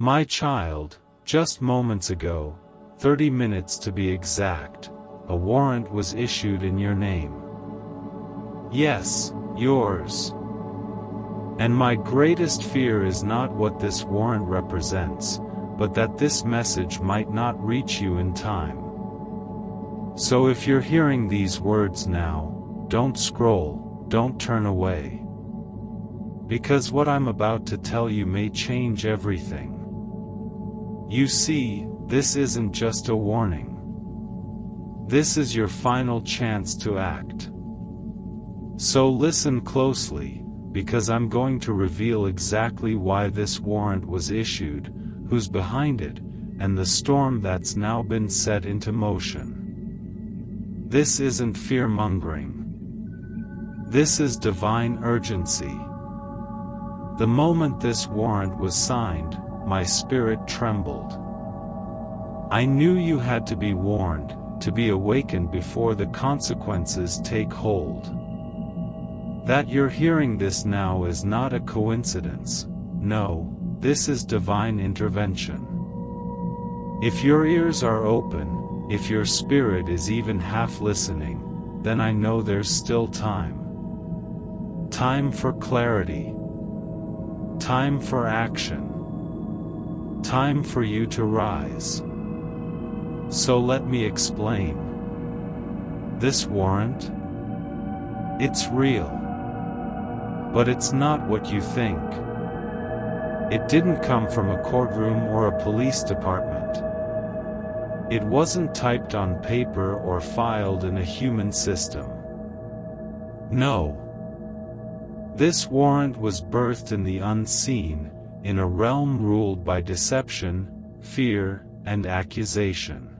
My child, just moments ago, 30 minutes to be exact, a warrant was issued in your name. Yes, yours. And my greatest fear is not what this warrant represents, but that this message might not reach you in time. So if you're hearing these words now, don't scroll, don't turn away. Because what I'm about to tell you may change everything. You see, this isn't just a warning. This is your final chance to act. So listen closely, because I'm going to reveal exactly why this warrant was issued, who's behind it, and the storm that's now been set into motion. This isn't fear-mongering. This is divine urgency. The moment this warrant was signed, my spirit trembled. I knew you had to be warned, to be awakened before the consequences take hold. That you're hearing this now is not a coincidence. No, this is divine intervention. If your ears are open, if your spirit is even half listening, then I know there's still time. Time for clarity. Time for action. Time for you to rise. So let me explain. This warrant? It's real. But it's not what you think. It didn't come from a courtroom or a police department. It wasn't typed on paper or filed in a human system. No. This warrant was birthed in the unseen, in a realm ruled by deception, fear, and accusation.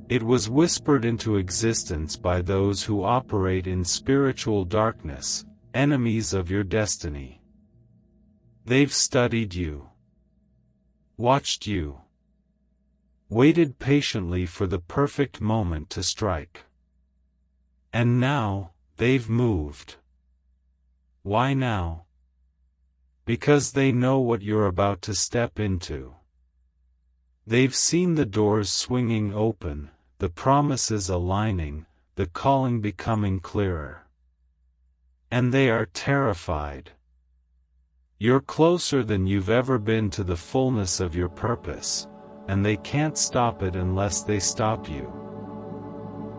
It was whispered into existence by those who operate in spiritual darkness, enemies of your destiny. They've studied you, watched you, waited patiently for the perfect moment to strike. And now, they've moved. Why now? Because they know what you're about to step into. They've seen the doors swinging open, the promises aligning, the calling becoming clearer. And they are terrified. You're closer than you've ever been to the fullness of your purpose, and they can't stop it unless they stop you.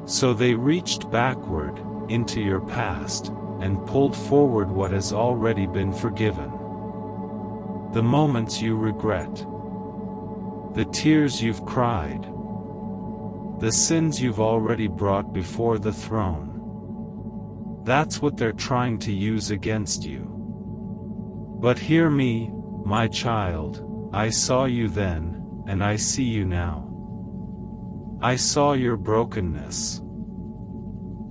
So they reached backward, into your past, and pulled forward what has already been forgiven. The moments you regret. The tears you've cried. The sins you've already brought before the throne. That's what they're trying to use against you. But hear me, my child, I saw you then, and I see you now. I saw your brokenness.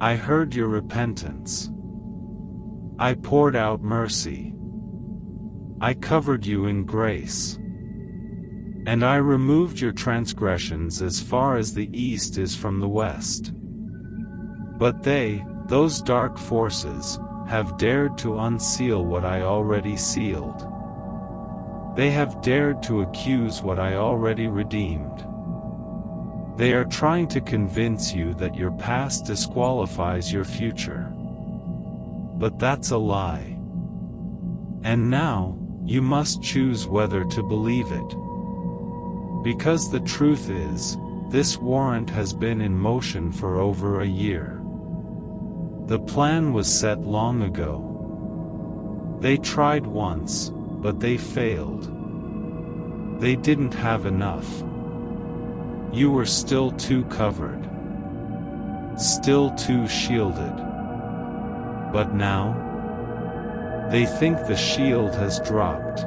I heard your repentance. I poured out mercy. I covered you in grace. And I removed your transgressions as far as the east is from the west. But they, those dark forces, have dared to unseal what I already sealed. They have dared to accuse what I already redeemed. They are trying to convince you that your past disqualifies your future. But that's a lie. And now, you must choose whether to believe it. Because the truth is, this warrant has been in motion for over a year. The plan was set long ago. They tried once, but they failed. They didn't have enough. You were still too covered. Still too shielded. But now, they think the shield has dropped.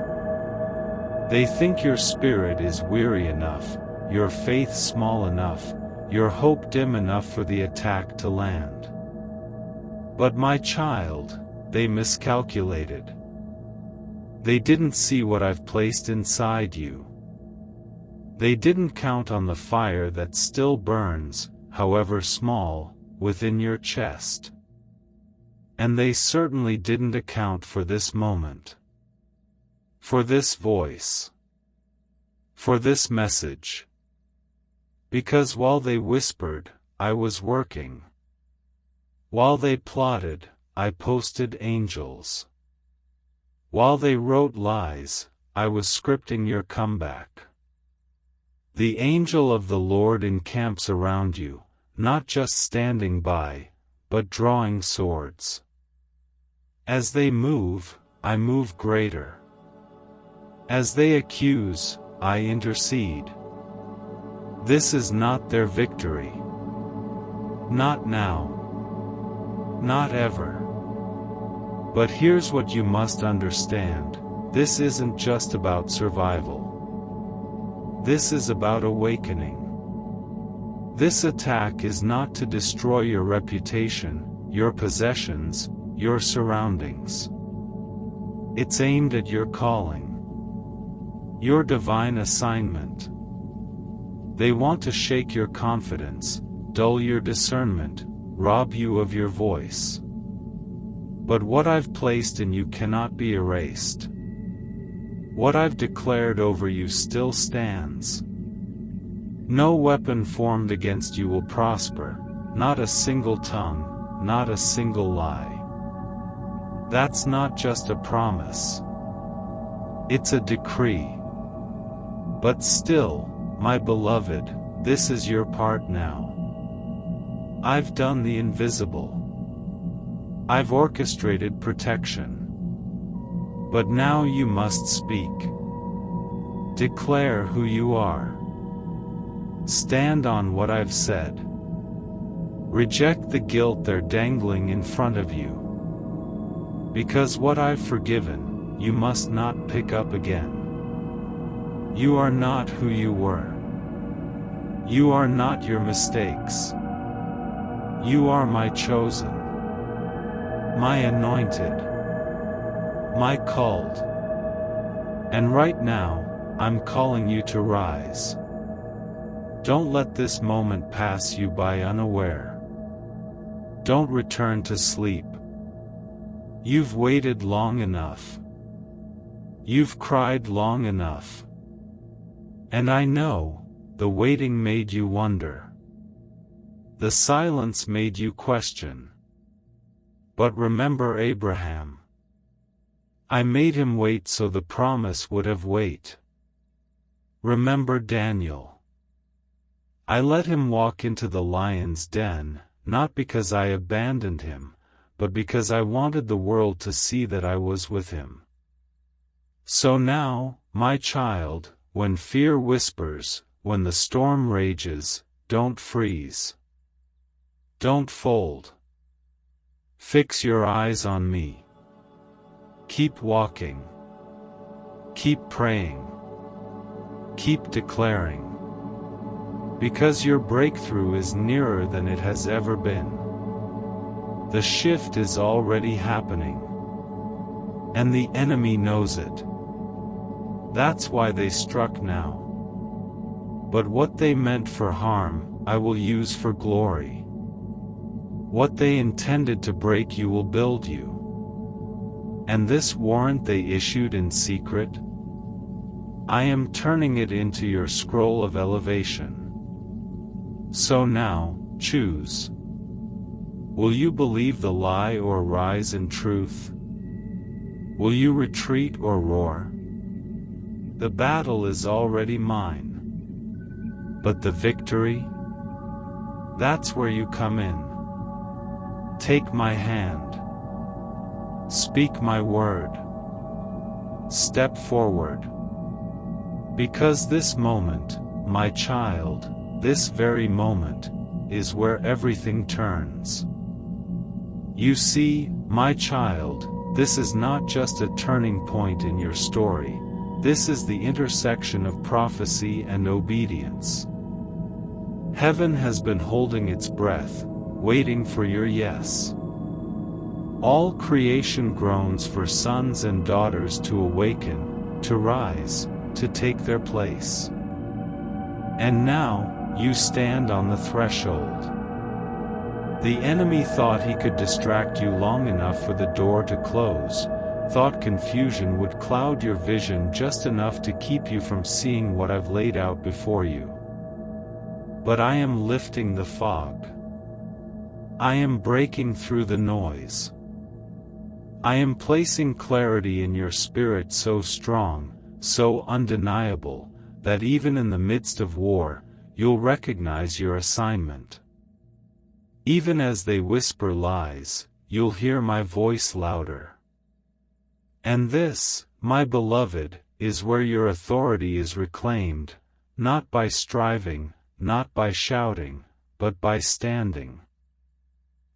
They think your spirit is weary enough, your faith small enough, your hope dim enough for the attack to land. But my child, they miscalculated. They didn't see what I've placed inside you. They didn't count on the fire that still burns, however small, within your chest. And they certainly didn't account for this moment. For this voice. for this message. Because while they whispered, I was working. While they plotted, I posted angels. While they wrote lies, I was scripting your comeback. The angel of the Lord encamps around you, not just standing by, but drawing swords. As they move, I move greater. As they accuse, I intercede. This is not their victory. Not now. Not ever. But here's what you must understand. This isn't just about survival. This is about awakening. This attack is not to destroy your reputation, your possessions, your surroundings. It's aimed at your calling, your divine assignment. They want to shake your confidence, dull your discernment, rob you of your voice. But what I've placed in you cannot be erased. What I've declared over you still stands. No weapon formed against you will prosper, not a single tongue, not a single lie. That's not just a promise. It's a decree. But still, my beloved, this is your part now. I've done the invisible. I've orchestrated protection. But now you must speak. Declare who you are. Stand on what I've said. Reject the guilt they're dangling in front of you. Because what I've forgiven, you must not pick up again. You are not who you were. You are not your mistakes. You are my chosen, my anointed, my called. And right now, I'm calling you to rise. Don't let this moment pass you by unaware. Don't return to sleep. You've waited long enough. You've cried long enough. And I know, the waiting made you wonder. The silence made you question. But remember Abraham. I made him wait so the promise would have weight. Remember Daniel. I let him walk into the lion's den, not because I abandoned him, but because I wanted the world to see that I was with him. So now, my child, when fear whispers, when the storm rages, don't freeze. Don't fold. Fix your eyes on me. Keep walking. Keep praying. Keep declaring. Because your breakthrough is nearer than it has ever been. The shift is already happening. And the enemy knows it. That's why they struck now. But what they meant for harm, I will use for glory. What they intended to break you will build you. And this warrant they issued in secret? I am turning it into your scroll of elevation. So now, choose. Will you believe the lie or rise in truth? Will you retreat or roar? The battle is already mine. But the victory? That's where you come in. Take my hand. Speak my word. Step forward. Because this moment, my child, this very moment, is where everything turns. You see, my child, this is not just a turning point in your story. This is the intersection of prophecy and obedience. Heaven has been holding its breath, waiting for your yes. All creation groans for sons and daughters to awaken, to rise, to take their place. And now, you stand on the threshold. The enemy thought he could distract you long enough for the door to close, thought confusion would cloud your vision just enough to keep you from seeing what I've laid out before you. But I am lifting the fog. I am breaking through the noise. I am placing clarity in your spirit so strong, so undeniable, that even in the midst of war, you'll recognize your assignment. Even as they whisper lies, you'll hear my voice louder. And this, my beloved, is where your authority is reclaimed, not by striving, not by shouting, but by standing.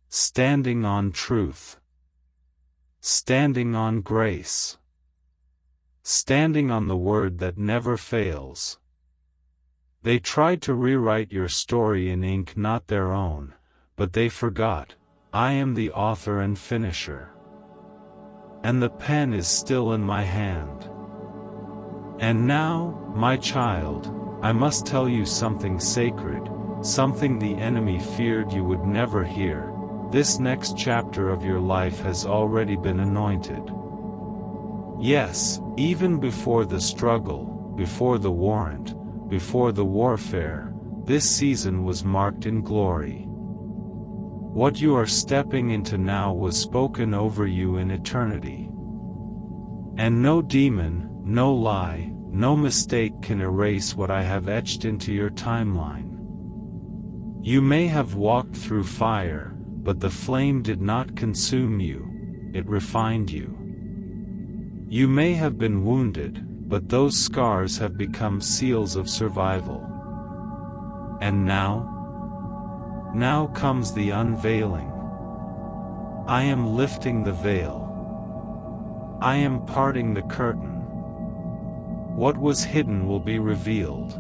Standing on truth. Standing on grace. Standing on the word that never fails. They tried to rewrite your story in ink not their own, but they forgot, I am the author and finisher. And the pen is still in my hand. And now, my child, I must tell you something sacred, something the enemy feared you would never hear. This next chapter of your life has already been anointed. Yes, even before the struggle, before the warrant, before the warfare, this season was marked in glory. What you are stepping into now was spoken over you in eternity. And no demon, no lie, no mistake can erase what I have etched into your timeline. You may have walked through fire, but the flame did not consume you, it refined you. You may have been wounded, but those scars have become seals of survival. And now comes the unveiling. I am lifting the veil. I am parting the curtain. What was hidden will be revealed.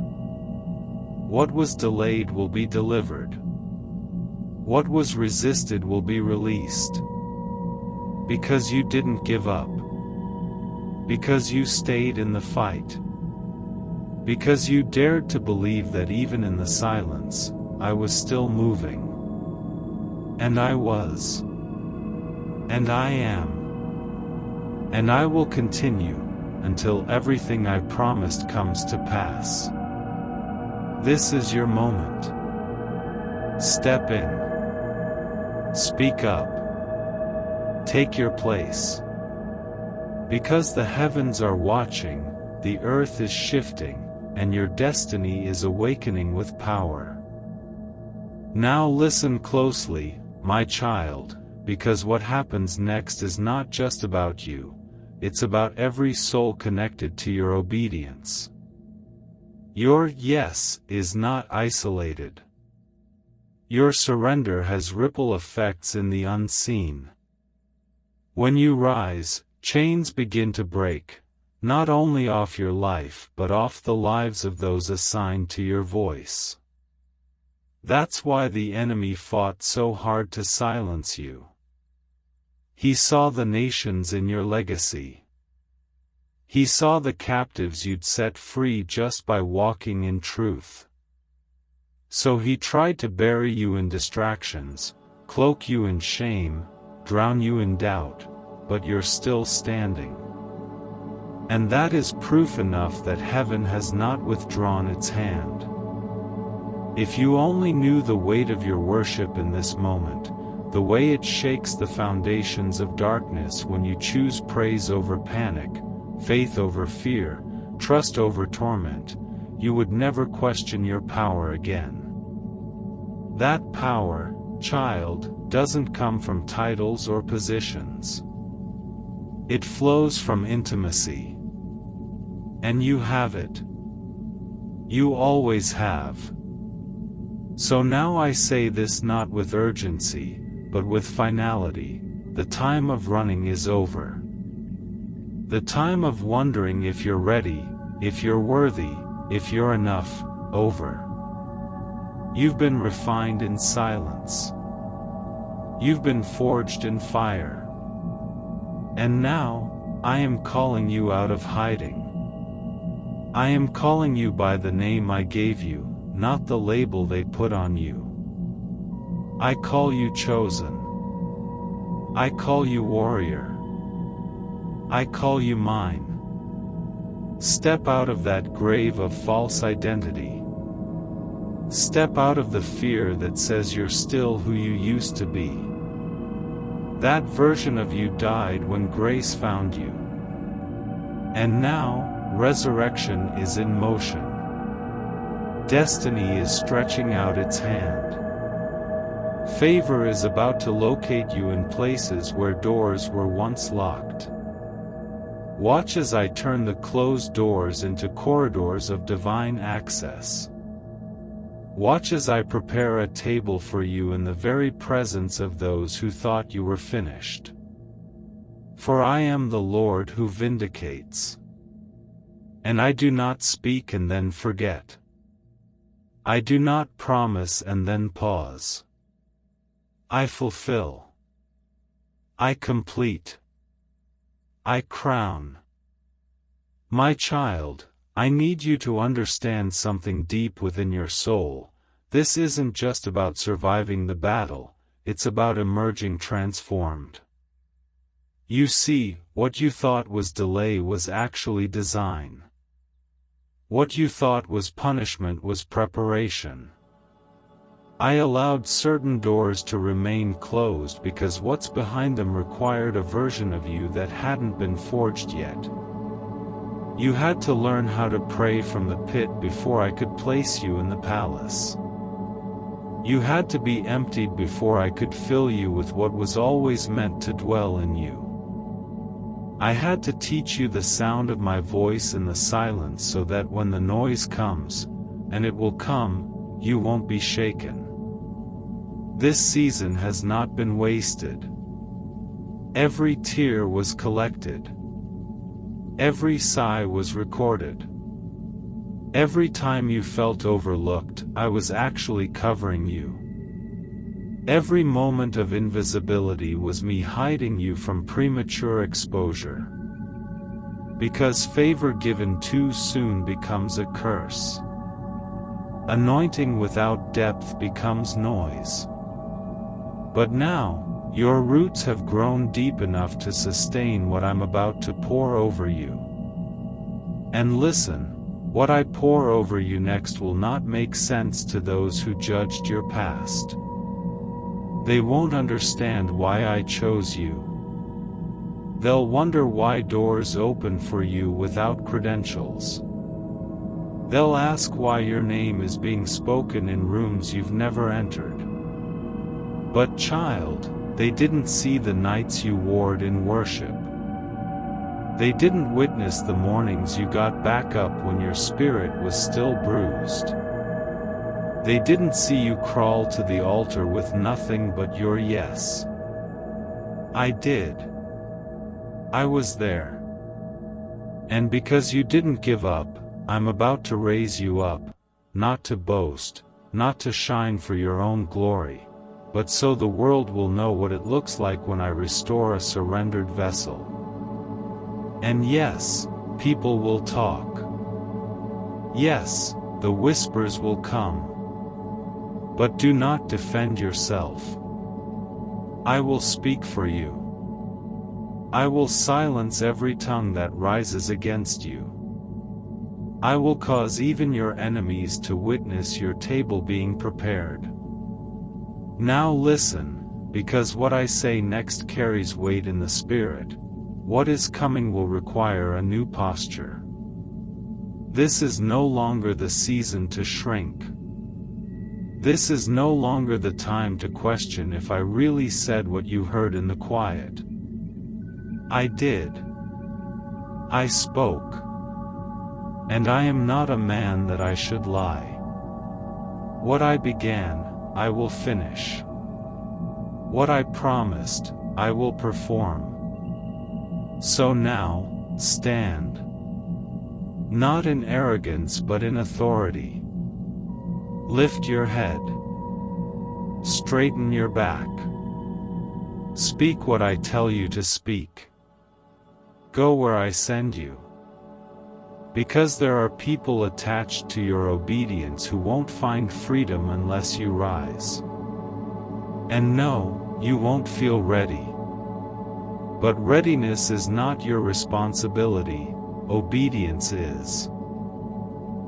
What was delayed will be delivered. What was resisted will be released. Because you didn't give up. Because you stayed in the fight. Because you dared to believe that even in the silence, I was still moving. And I was. And I am. And I will continue, until everything I promised comes to pass. This is your moment. Step in. Speak up. Take your place. Because the heavens are watching, the earth is shifting, and your destiny is awakening with power. Now listen closely, my child, because what happens next is not just about you, it's about every soul connected to your obedience. Your yes is not isolated. Your surrender has ripple effects in the unseen. When you rise, chains begin to break, not only off your life but off the lives of those assigned to your voice. That's why the enemy fought so hard to silence you. He saw the nations in your legacy. He saw the captives you'd set free just by walking in truth. So he tried to bury you in distractions, cloak you in shame, drown you in doubt, but you're still standing. And that is proof enough that heaven has not withdrawn its hand. If you only knew the weight of your worship in this moment, the way it shakes the foundations of darkness when you choose praise over panic, faith over fear, trust over torment, you would never question your power again. That power, child, doesn't come from titles or positions. It flows from intimacy. And you have it. You always have. So now I say this not with urgency, but with finality, the time of running is over. The time of wondering if you're ready, if you're worthy, if you're enough, over. You've been refined in silence. You've been forged in fire. And now, I am calling you out of hiding. I am calling you by the name I gave you, not the label they put on you. I call you chosen. I call you warrior. I call you mine. Step out of that grave of false identity. Step out of the fear that says you're still who you used to be. That version of you died when grace found you. And now, resurrection is in motion. Destiny is stretching out its hand. Favor is about to locate you in places where doors were once locked. Watch as I turn the closed doors into corridors of divine access. Watch as I prepare a table for you in the very presence of those who thought you were finished. For I am the Lord who vindicates. And I do not speak and then forget. I do not promise and then pause. I fulfill. I complete. I crown. My child, I need you to understand something deep within your soul. This isn't just about surviving the battle, it's about emerging transformed. You see, what you thought was delay was actually design. What you thought was punishment was preparation. I allowed certain doors to remain closed because what's behind them required a version of you that hadn't been forged yet. You had to learn how to pray from the pit before I could place you in the palace. You had to be emptied before I could fill you with what was always meant to dwell in you. I had to teach you the sound of my voice in the silence so that when the noise comes, and it will come, you won't be shaken. This season has not been wasted. Every tear was collected. Every sigh was recorded. Every time you felt overlooked, I was actually covering you. Every moment of invisibility was me hiding you from premature exposure. Because favor given too soon becomes a curse. Anointing without depth becomes noise. But now, your roots have grown deep enough to sustain what I'm about to pour over you. And listen, what I pour over you next will not make sense to those who judged your past. They won't understand why I chose you. They'll wonder why doors open for you without credentials. They'll ask why your name is being spoken in rooms you've never entered. But child, they didn't see the nights you warred in worship. They didn't witness the mornings you got back up when your spirit was still bruised. They didn't see you crawl to the altar with nothing but your yes. I did. I was there. And because you didn't give up, I'm about to raise you up, not to boast, not to shine for your own glory, but so the world will know what it looks like when I restore a surrendered vessel. And yes, people will talk. Yes, the whispers will come. But do not defend yourself. I will speak for you. I will silence every tongue that rises against you. I will cause even your enemies to witness your table being prepared. Now listen, because what I say next carries weight in the spirit. What is coming will require a new posture. This is no longer the season to shrink. This is no longer the time to question if I really said what you heard in the quiet. I did. I spoke. And I am not a man that I should lie. What I began, I will finish. What I promised, I will perform. So now, stand. Not in arrogance but in authority. Lift your head. Straighten your back. Speak what I tell you to speak. Go where I send you. Because there are people attached to your obedience who won't find freedom unless you rise. And no, you won't feel ready. But readiness is not your responsibility, obedience is.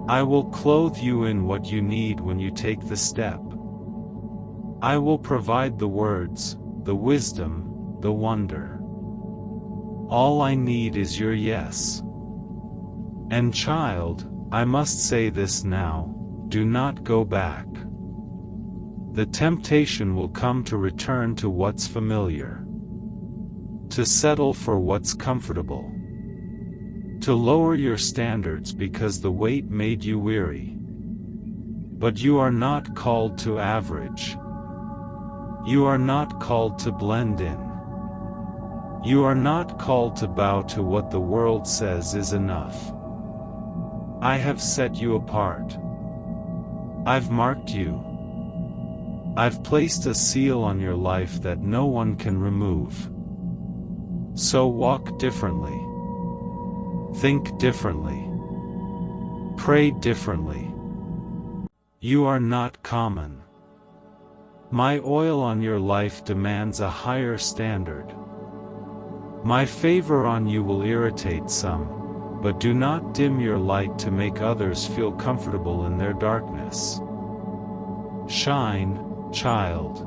I will clothe you in what you need when you take the step. I will provide the words, the wisdom, the wonder. All I need is your yes. And child, I must say this now, do not go back. The temptation will come to return to what's familiar, to settle for what's comfortable, to lower your standards because the weight made you weary. But you are not called to average. You are not called to blend in. You are not called to bow to what the world says is enough. I have set you apart. I've marked you. I've placed a seal on your life that no one can remove. So walk differently. Think differently. Pray differently. You are not common. My oil on your life demands a higher standard. My favor on you will irritate some, but do not dim your light to make others feel comfortable in their darkness. Shine, child.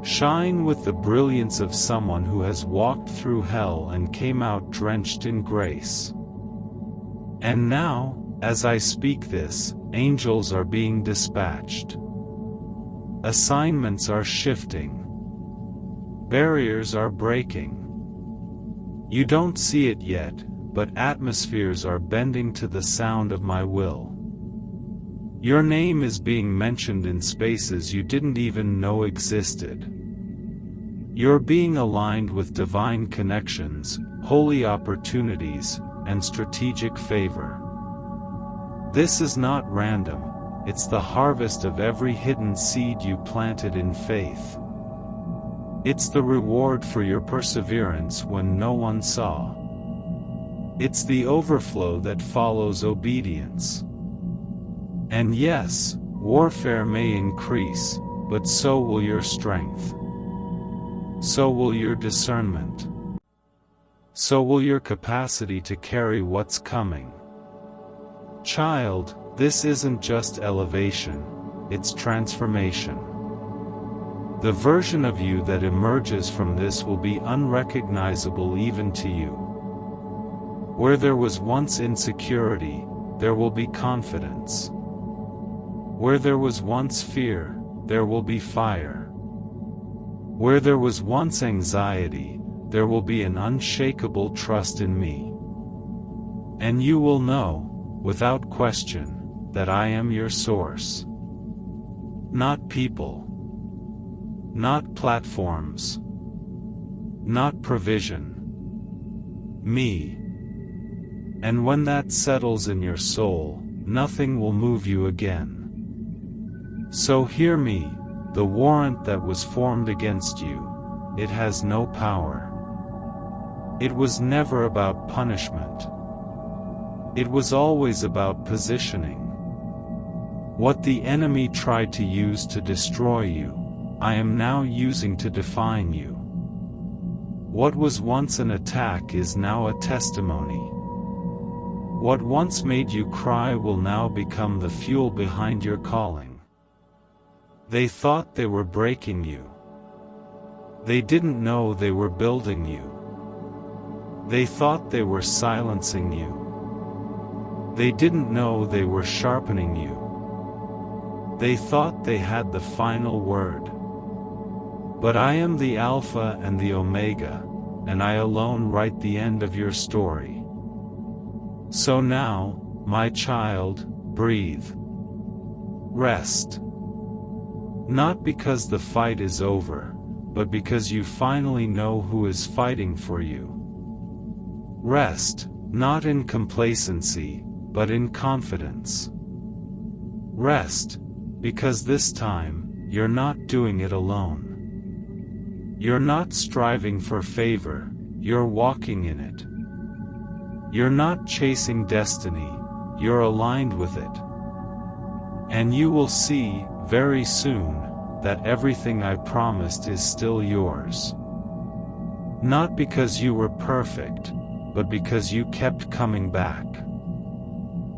Shine with the brilliance of someone who has walked through hell and came out drenched in grace. And now, as I speak this, angels are being dispatched. Assignments are shifting. Barriers are breaking. You don't see it yet, but atmospheres are bending to the sound of my will. Your name is being mentioned in spaces you didn't even know existed. You're being aligned with divine connections, holy opportunities, and strategic favor. This is not random, it's the harvest of every hidden seed you planted in faith. It's the reward for your perseverance when no one saw. It's the overflow that follows obedience. And yes, warfare may increase, but so will your strength. So will your discernment. So will your capacity to carry what's coming. Child, this isn't just elevation, it's transformation. The version of you that emerges from this will be unrecognizable even to you. Where there was once insecurity, there will be confidence. Where there was once fear, there will be fire. Where there was once anxiety, there will be an unshakable trust in me. And you will know, without question, that I am your source. Not people. Not platforms. Not provision. Me. And when that settles in your soul, nothing will move you again. So hear me, the warrant that was formed against you, it has no power. It was never about punishment. It was always about positioning. What the enemy tried to use to destroy you, I am now using to define you. What was once an attack is now a testimony. What once made you cry will now become the fuel behind your calling. They thought they were breaking you. They didn't know they were building you. They thought they were silencing you. They didn't know they were sharpening you. They thought they had the final word. But I am the Alpha and the Omega, and I alone write the end of your story. So now, my child, breathe. Rest. Not because the fight is over, but because you finally know who is fighting for you. Rest, not in complacency, but in confidence. Rest, because this time, you're not doing it alone. You're not striving for favor, you're walking in it. You're not chasing destiny, you're aligned with it. And you will see, very soon, that everything I promised is still yours. Not because you were perfect, but because you kept coming back.